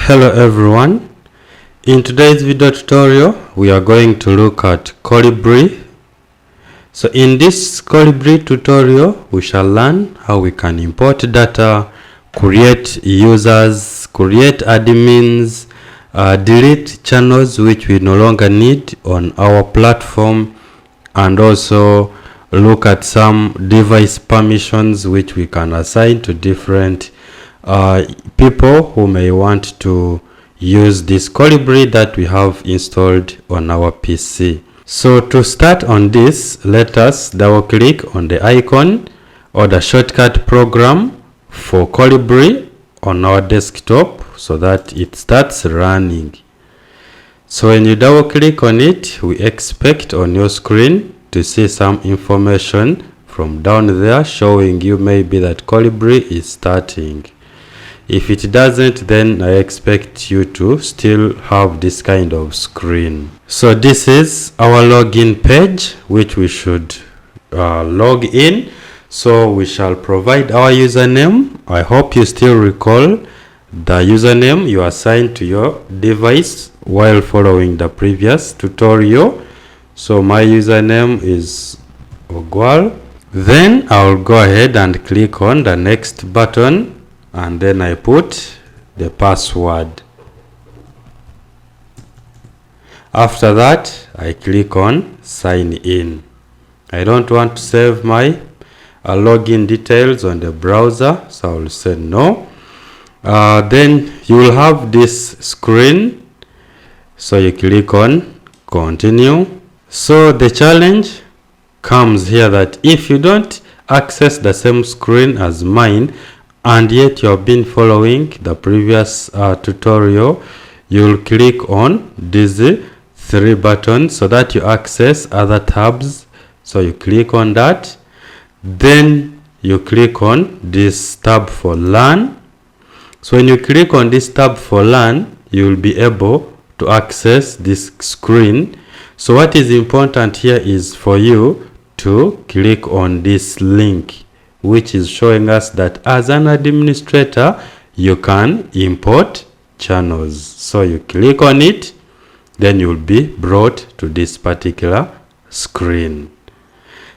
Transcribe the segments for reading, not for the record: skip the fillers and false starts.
Hello everyone. In today's video tutorial we are going to look at Kolibri. So in this Kolibri tutorial we shall learn how we can import data, create users, create admins, delete channels which we no longer need on our platform, and also look at some device permissions which we can assign to different people who may want to use this Kolibri that we have installed on our PC. So to start on this, let us double click on the icon or the shortcut program for Kolibri on our desktop so that it starts running. So when you double click on it, we expect on your screen to see some information from down there showing you maybe that Kolibri is starting. If it doesn't, then I expect you to still have this kind of screen. So this is our login page which we should log in. So we shall provide our username. I hope you still recall the username you assigned to your device while following the previous tutorial. So my username is Ogwal. Then I'll go ahead and click on the next button, and then I put the password. After that, I click on sign in. I don't want to save my login details on the browser, so I will say no. Then you will have this screen, so you click on continue. So the challenge comes here that if you don't access the same screen as mine, and yet you have been following the previous tutorial, you'll click on these three buttons so that you access other tabs. So you click on that, then you click on this tab for learn. So when you click on this tab for learn, you will be able to access this screen. So what is important here is for you to click on this link, which is showing us that as an administrator you can import channels. So you click on it, then you'll be brought to this particular screen.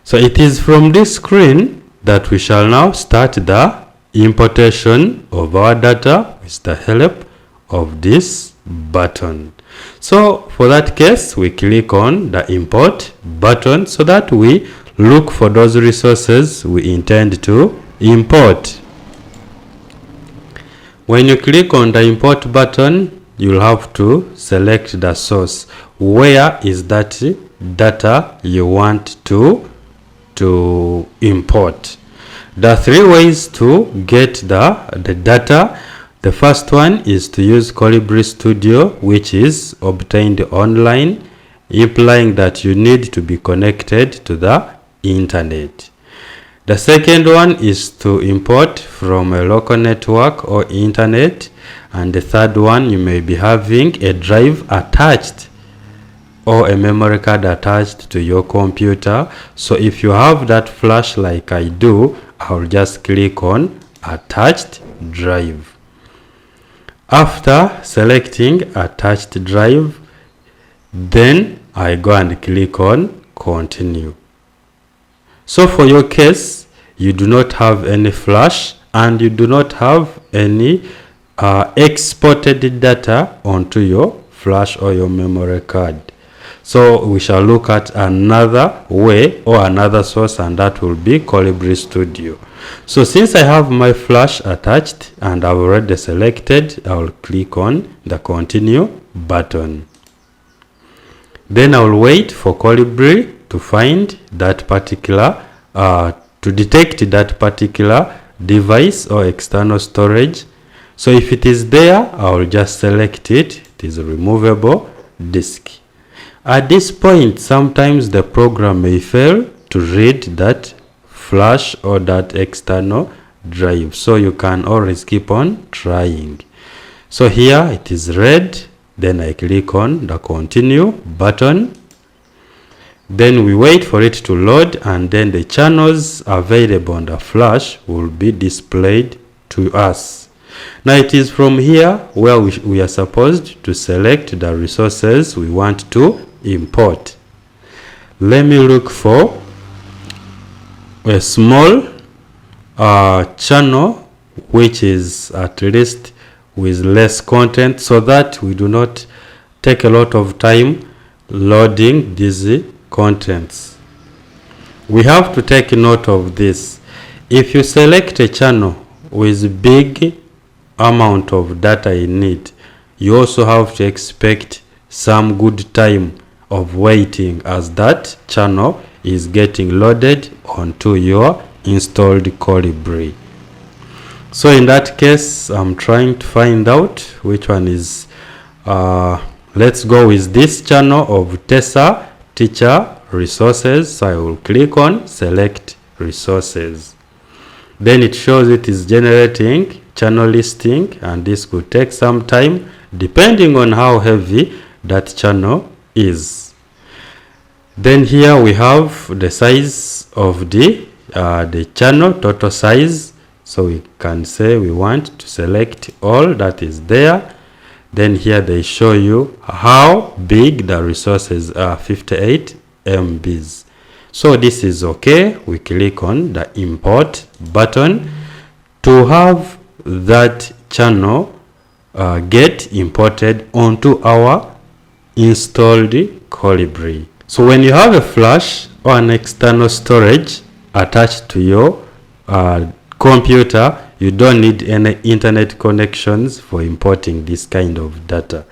So it is from this screen that we shall now start the importation of our data with the help of this button. So for that case, we click on the import button so that we look for those resources we intend to import. When you click on the import button, you'll have to select the source. Where is that data you want to import? There are three ways to get the data. The first one is to use Kolibri Studio, which is obtained online, implying that you need to be connected to the internet. The second one is to import from a local network or internet, and the third one, you may be having a drive attached or a memory card attached to your computer. So if you have that flash like I do, I'll just click on attached drive. After selecting attached drive, then I go and click on continue. So for your case, you do not have any flash and you do not have any exported data onto your flash or your memory card. So we shall look at another way or another source, and that will be Kolibri Studio. So since I have my flash attached and I've already selected, I will click on the continue button. Then I will wait for Kolibri to find that particular, to detect that particular device or external storage. So if it is there, I will just select it. It is a removable disk. At this point, sometimes the program may fail to read that flash or that external drive. So you can always keep on trying. So here it is read. Then I click on the continue button. Then we wait for it to load, and then the channels available on the flash will be displayed to us. Now it is from here where we are supposed to select the resources we want to import. Let me look for a small channel which is at least with less content, so that we do not take a lot of time loading these contents. We have to take note of this. If you select a channel with big amount of data in it, you also have to expect some good time of waiting, as that channel is getting loaded onto your installed Kolibri. So in that case, I'm trying to find out which one is let's go with this channel of TESA teacher resources. So I will click on select resources. Then it shows it is generating channel listing, and this could take some time depending on how heavy that channel is. Then here we have the size of the channel, total size. So we can say we want to select all that is there. Then here they show you how big the resources are, 58 MBs. So this is okay. We click on the import button to have that channel get imported onto our installed Kolibri. So when you have a flash or an external storage attached to your computer, you don't need any internet connections for importing this kind of data.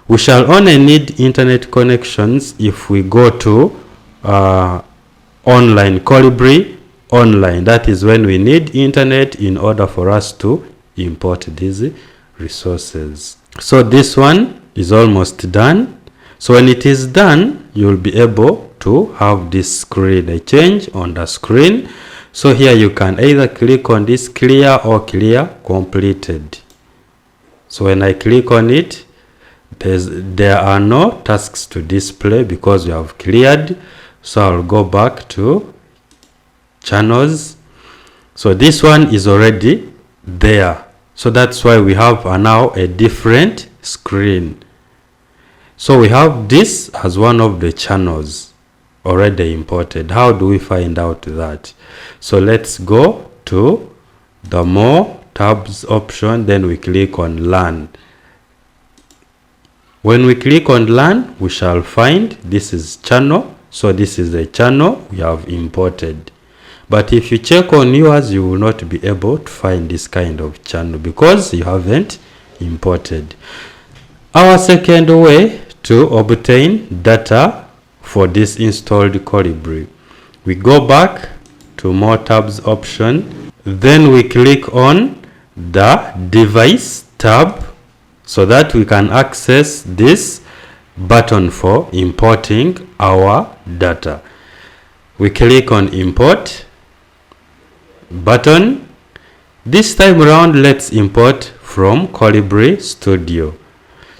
We shall only need internet connections if we go to online Kolibri online. That is when we need internet in order for us to import these resources. So this one is almost done. So when it is done, you'll be able to have this screen, a change on the screen. So here you can either click on this clear or clear completed. So when I click on it, there are no tasks to display because we have cleared. So I'll go back to channels. So this one is already there. So that's why we have now a different screen. So we have this as one of the channels already imported. How do we find out that? So let's go to the more tabs option, then we click on learn. When we click on learn, we shall find this is channel. So this is the channel we have imported. But if you check on yours, you will not be able to find this kind of channel because you haven't imported. Our second way to obtain data for this installed Kolibri, we go back to more tabs option, then we click on the device tab so that we can access this button for importing our data. We click on import button. This time around, let's import from Kolibri Studio.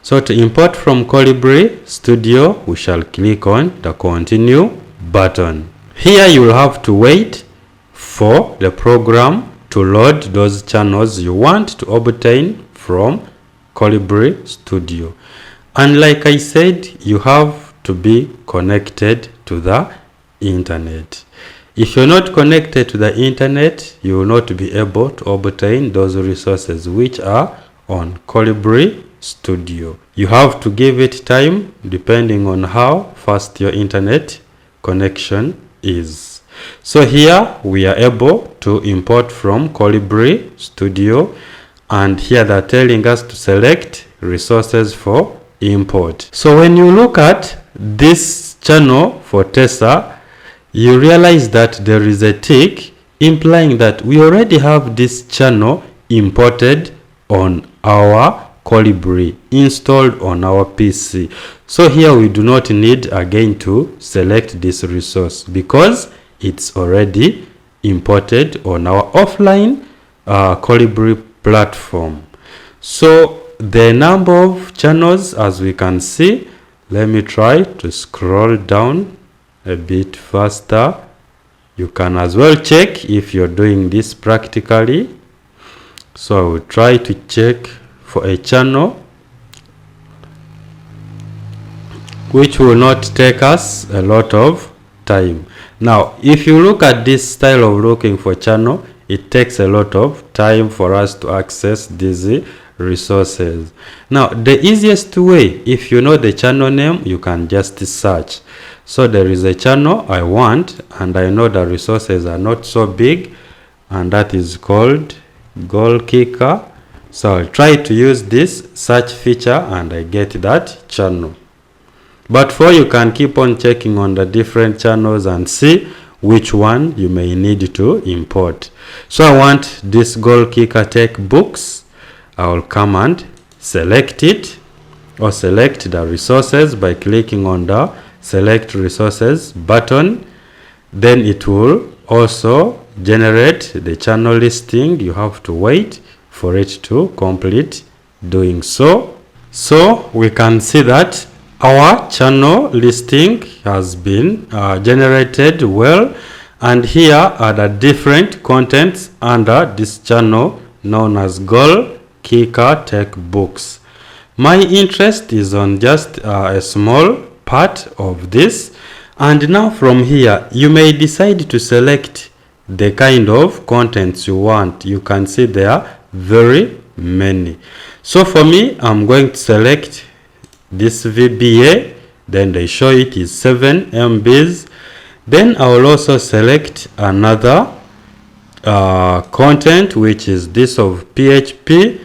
So to import from Kolibri Studio, we shall click on the continue button. Here you will have to wait for the program to load those channels you want to obtain from Kolibri Studio. And like I said, you have to be connected to the internet. If you're not connected to the internet, you will not be able to obtain those resources which are on Kolibri Studio. You have to give it time depending on how fast your internet connection is. So here we are able to import from Kolibri Studio, and here they're telling us to select resources for import. So when you look at this channel for TESA, you realize that there is a tick implying that we already have this channel imported on our Kolibri, installed on our PC. So here we do not need again to select this resource because it's already imported on our offline Kolibri platform. So the number of channels, as we can see, let me try to scroll down a bit faster. You can as well check if you're doing this practically. So I will try to check for a channel which will not take us a lot of time. Now if you look at this style of looking for channel, it takes a lot of time for us to access these resources. Now the easiest way, if you know the channel name, you can just search. So there is a channel I want and I know the resources are not so big, and that is called Goal Kicker. So I'll try to use this search feature and I get that channel. But for you can keep on checking on the different channels and see which one you may need to import. So I want this Goal Kicker Tech Books. I will come and select it, or select the resources by clicking on the Select Resources button. Then it will also generate the channel listing. You have to wait for it to complete doing so. So we can see that our channel listing has been generated well, and here are the different contents under this channel known as Goal Kicker Tech Books. My interest is on just a small part of this, and now from here you may decide to select the kind of contents you want. You can see there are very many. So for me, I'm going to select this VBA, then they show it is 7 MBs. Then I will also select another content, which is this of PHP,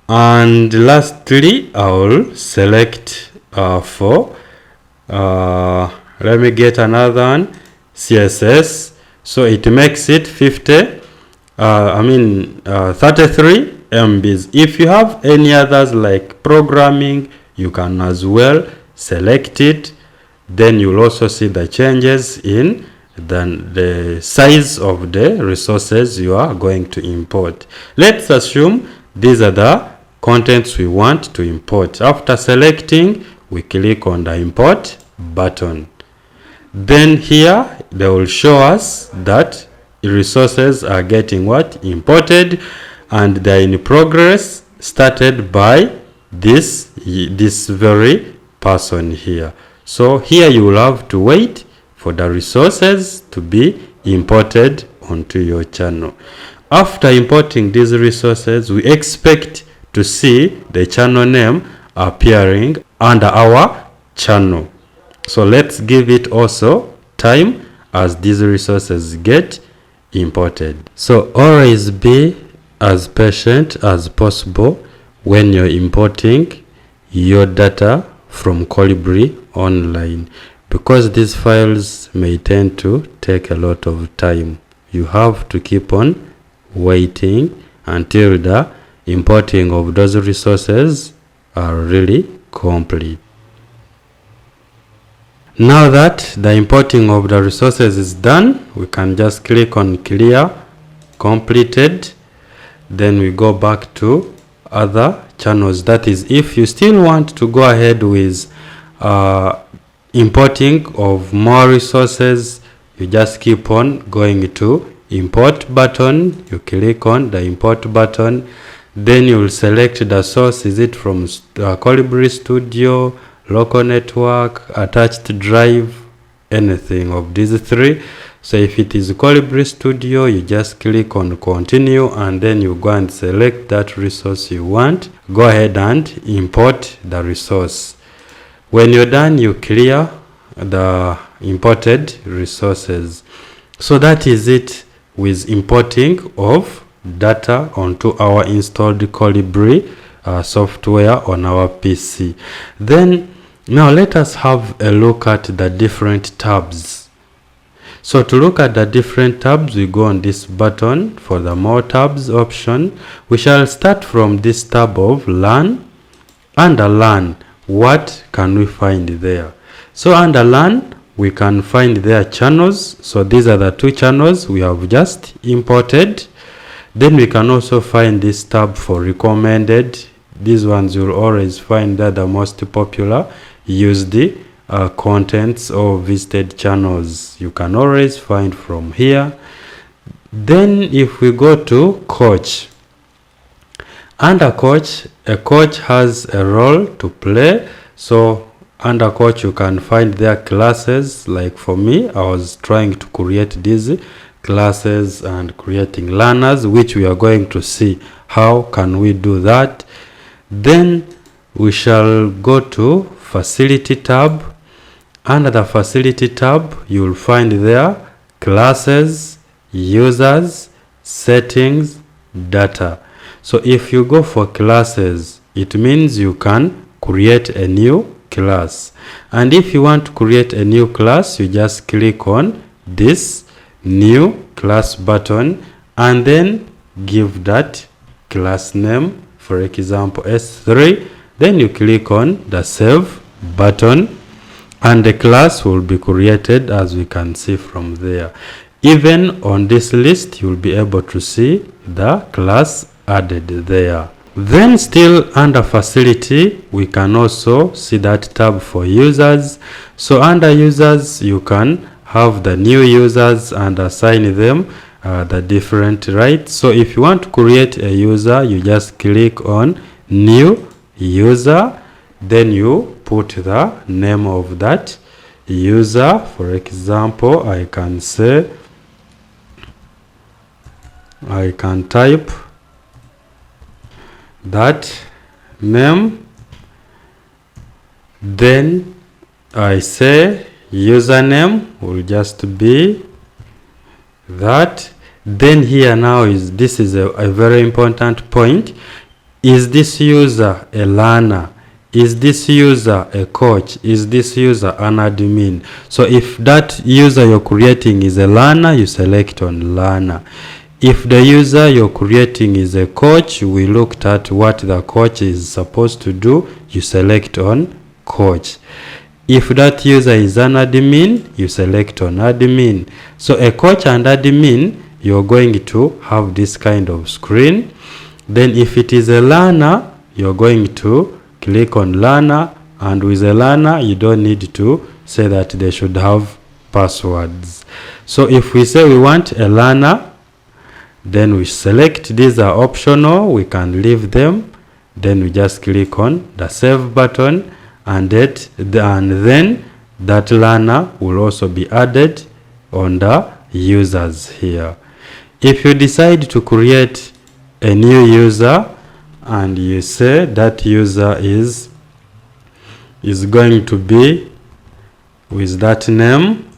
and lastly I will select for let me get another one, CSS. So it makes it 33 MBs. If you have any others like programming, you can as well select it. Then you'll also see the changes in the size of the resources you are going to import. Let's assume these are the contents we want to import. After selecting, we click on the import button. Then here they will show us that resources are getting what? Imported, and they're in progress, started by this very person here. So here you will have to wait for the resources to be imported onto your channel. After importing these resources, we expect to see the channel name appearing under our channel. So let's give it also time as these resources get imported. So always be as patient as possible when you're importing your data from Kolibri online, because these files may tend to take a lot of time. You have to keep on waiting until the importing of those resources are really complete. Now that the importing of the resources is done, we can just click on clear completed. Then we go back to other channels. That is, if you still want to go ahead with importing of more resources, you just keep on going to import button. You click on the import button, then you will select the source. Is it from Kolibri Studio, local network, attached drive, anything of these three? So if it is Kolibri Studio, you just click on continue, and then you go and select that resource you want. Go ahead and import the resource. When you're done, you clear the imported resources. So that is it with importing of data onto our installed Kolibri software on our PC. Then now let us have a look at the different tabs. So to look at the different tabs, we go on this button for the more tabs option. We shall start from this tab of LAN. Under LAN, what can we find there? So under LAN, we can find their channels. So these are the two channels we have just imported. Then we can also find this tab for recommended. These ones you'll always find that the most popular used contents or visited channels. You can always find from here. Then if we go to coach, Under coach, a coach has a role to play. So under coach you can find their classes. Like for me, I was trying to create these classes and creating learners, which we are going to see how can we do that. Then we shall go to facility tab. Under the facility tab you will find there classes, users, settings, data. So if you go for classes, it means you can create a new class. And if you want to create a new class, you just click on this new class button and then give that class name, for example S3. Then you click on the save button and the class will be created, as we can see from there. Even on this list you will be able to see the class added there. Then still under facility we can also see that tab for users. So under users you can have the new users and assign them the different rights. So if you want to create a user, you just click on new user, then you put the name of that user. For example, I can type that name, then I say username will just be that. Then here now this is a very important point. Is this user a learner? Is this user a coach? Is this user an admin? So if that user you're creating is a learner, you select on learner. If the user you're creating is a coach, we looked at what the coach is supposed to do, you select on coach. If that user is an admin, you select on admin. So a coach and admin, you're going to have this kind of screen. Then if it is a learner, you're going to click on learner, and with a learner you don't need to say that they should have passwords. So if we say we want a learner, then we select these are optional, we can leave them. Then we just click on the save button, and then that learner will also be added on the users here. If you decide to create a new user and you say that user is going to be with that name,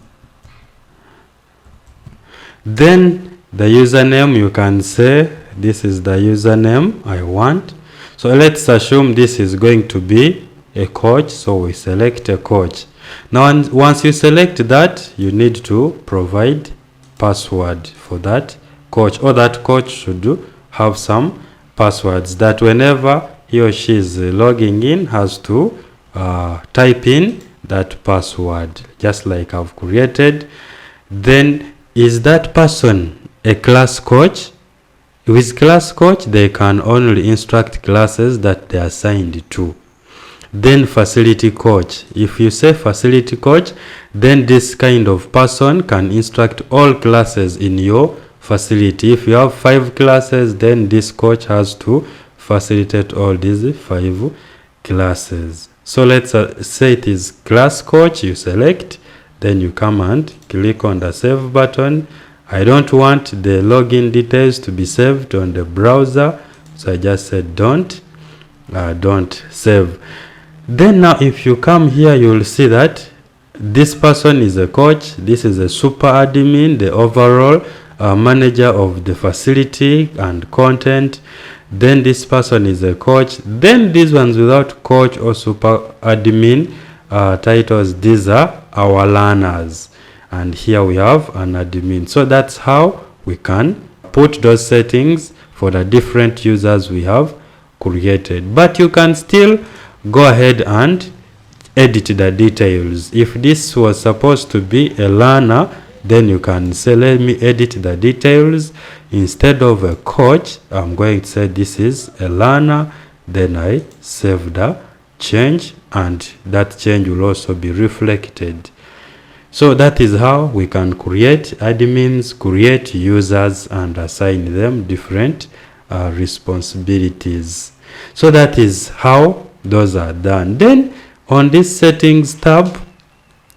then the username you can say this is the username I want. So let's assume this is going to be a coach, so we select a coach. Now once you select that, you need to provide password for that coach, or that coach should have some passwords that whenever he or she is logging in has to type in that password, just like I've created. Then is that person a class coach? With class coach they can only instruct classes that they are assigned to. Then facility coach, if you say facility coach, then this kind of person can instruct all classes in your facility. If you have 5 classes, then this coach has to facilitate all these 5 classes. So let's say it is class coach, you select, then you come and click on the save button. I don't want the login details to be saved on the browser, so I just said don't save. Then now if you come here, you will see that this person is a coach, this is a super admin, the overall manager of the facility and content. Then this person is a coach. Then these ones without coach or super admin titles, these are our learners, and here we have an admin. So that's how we can put those settings for the different users we have created. But you can still go ahead and edit the details. If this was supposed to be a learner, then you can say let me edit the details. Instead of a coach, I'm going to say this is a learner. Then I save the change, and that change will also be reflected. So that is how we can create admins, create users, and assign them different responsibilities. So that is how those are done. Then on this settings tab,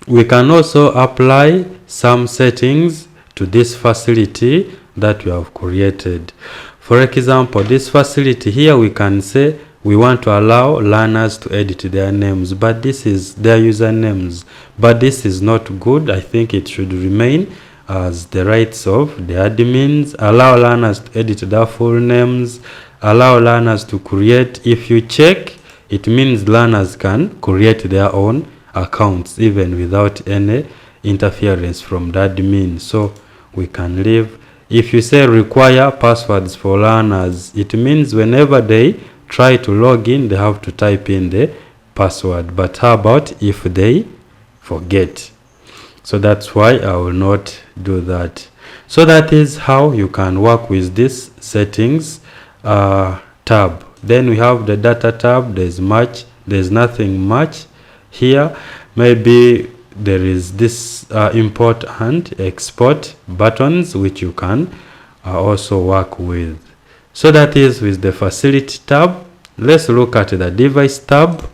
we can also apply some settings to this facility that we have created. For example, this facility here, we can say we want to allow learners to edit their names, but this is their usernames, but this is not good. I think it should remain as the rights of the admins. Allow learners to edit their full names, allow learners to create. If you check, it means learners can create their own accounts even without any interference from the admin. So we can leave. If you say require passwords for learners, it means whenever they try to log in, they have to type in the password. But how about if they forget? So that's why I will not do that. So that is how you can work with this settings tab. Then we have the data tab. There's nothing much here. Maybe there is this import and export buttons which you can also work with. So that is with the facility tab. Let's look at the device tab.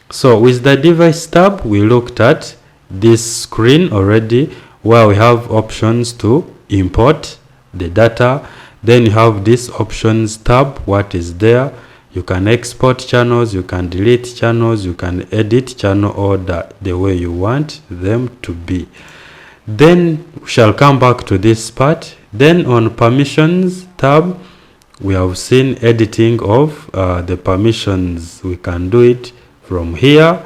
So with the device tab, we looked at this screen already where we have options to import the data. Then you have this options tab. What is there? You can export channels, you can delete channels, you can edit channel order the way you want them to be. Then we shall come back to this part. Then on permissions tab, we have seen editing of the permissions. We can do it from here.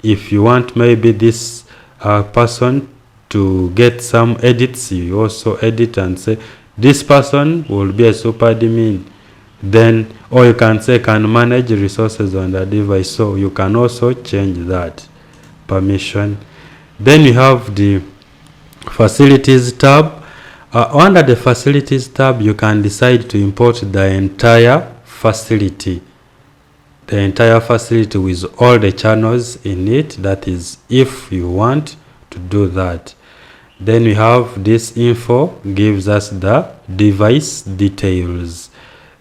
If you want maybe this person to get some edits, you also edit and say this person will be a super admin. Then, or you can say can manage resources on the device. So you can also change that permission. Then you have the facilities tab. Under the facilities tab, you can decide to import the entire facility. The entire facility with all the channels in it. That is if you want to do that. Then we have this info, gives us the device details.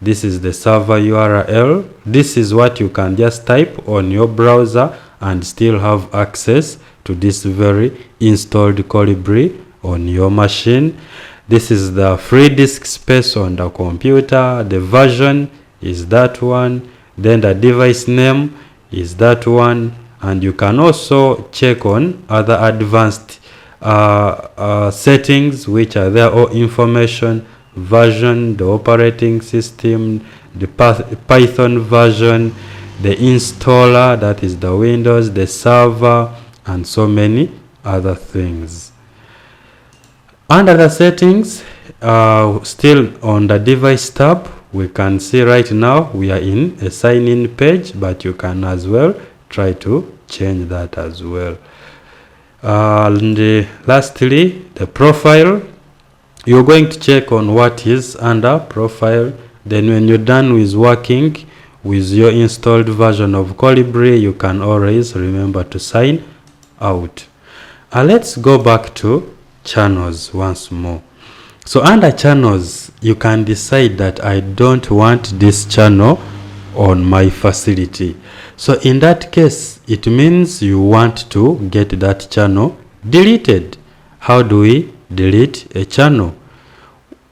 This is the server URL. This is what you can just type on your browser and still have access to this very installed Kolibri on your machine. This is the free disk space on the computer. The version is that one. Then the device name is that one. And you can also check on other advanced settings which are there, or information, version, the operating system, the Python version, the installer, that is the Windows, the server, and so many other things. Under the settings, still on the device tab, we can see right now we are in a sign-in page, but you can as well try to change that as well. And lastly, the profile. You're going to check on what is under profile. Then when you're done with working with your installed version of Kolibri, you can always remember to sign out. Let's go back to channels once more. So under channels, you can decide that I don't want this channel on my facility. So in that case, it means you want to get that channel deleted. How do we delete a channel?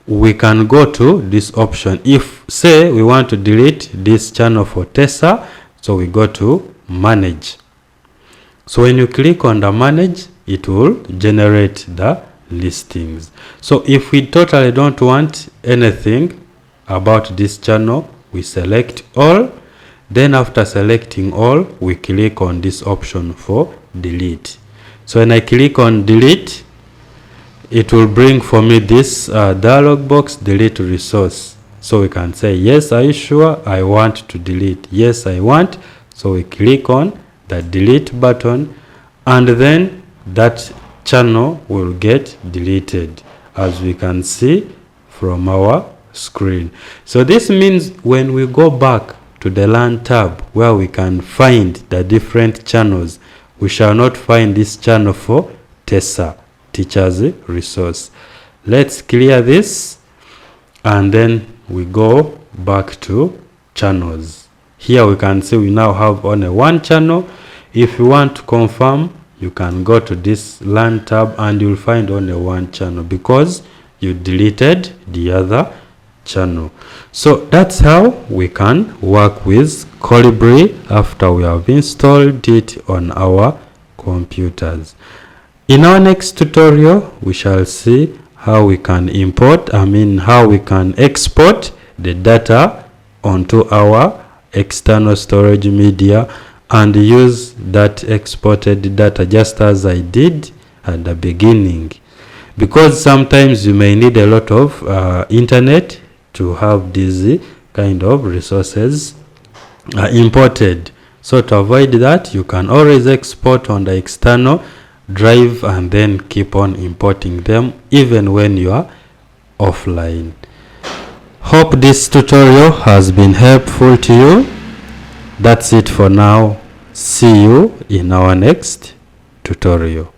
We can go to this option. If say we want to delete this channel for Tessa, so we go to manage. So when you click on the manage, it will generate the listings. So if we totally don't want anything about this channel, we select all. Then after selecting all, we click on this option for delete. So when I click on delete, it will bring for me this dialog box, delete resource. So we can say, yes, are you sure? I want to delete. Yes, I want. So we click on the delete button, and then that channel will get deleted, as we can see from our screen. So this means when we go back to the LAN tab where we can find the different channels, we shall not find this channel for Tessa, teachers resource. Let's clear this, and then we go back to channels. Here we can see we now have only one channel. If you want to confirm, you can go to this LAN tab and you'll find only one channel because you deleted the other channel. So that's how we can work with Kolibri after we have installed it on our computers. In our next tutorial, we shall see how we can how we can export the data onto our external storage media and use that exported data just as I did at the beginning, because sometimes you may need a lot of internet to have these kind of resources imported. So to avoid that, you can always export on the external drive and then keep on importing them even when you are offline. Hope this tutorial has been helpful to you. That's it for now. See you in our next tutorial.